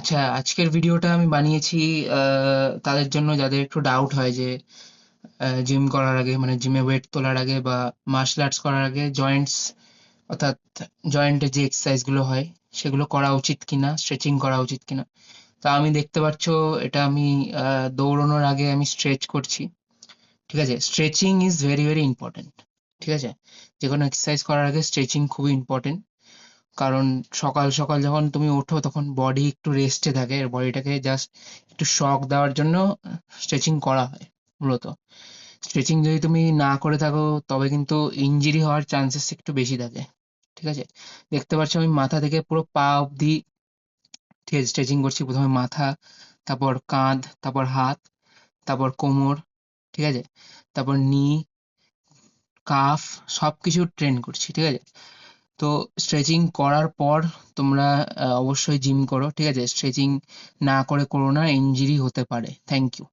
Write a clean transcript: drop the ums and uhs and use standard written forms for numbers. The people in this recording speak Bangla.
আচ্ছা, আজকের ভিডিওটা আমি বানিয়েছি তাদের জন্য যাদের একটু ডাউট হয় যে জিম করার আগে, মানে জিমে ওয়েট তোলার আগে বা মার্শাল আর্টস করার আগে জয়েন্টস, অর্থাৎ জয়েন্টের যে এক্সারসাইজ গুলো হয় সেগুলো করা উচিত কিনা, স্ট্রেচিং করা উচিত কিনা। তা আমি দেখতে পাচ্ছ, এটা আমি দৌড়ানোর আগে আমি স্ট্রেচ করছি। ঠিক আছে, stretching is very very important. ঠিক আছে, যে কোনো এক্সারসাইজ করার আগে স্ট্রেচিং খুবই ইম্পর্টেন্ট। কারণ সকাল সকাল যখন তুমি ওঠো তখন বডি একটু রেস্টে থাকে, বডিটাকে জাস্ট একটু শক দেওয়ার জন্য স্ট্রেচিং করা হয় মূলত। স্ট্রেচিং যদি তুমি না করে থাকো তবে কিন্তু ইনজুরি হওয়ার চান্সেস একটু বেশি থাকে। ঠিক আছে, দেখতে পাচ্ছ আমি মাথা থেকে পুরো পা অবধি ঠিক আছে স্ট্রেচিং করছি। প্রথমে মাথা, তারপর কাঁধ, তারপর হাত, তারপর কোমর। ঠিক আছে, তারপর নি, কাফ, সবকিছু ট্রেন করছি। ঠিক আছে, তো স্ট্রেচিং করার পর তোমরা অবশ্যই জিম করো। ঠিক আছে, স্ট্রেচিং না করে করো না, ইনজুরি হতে পারে। Thank you.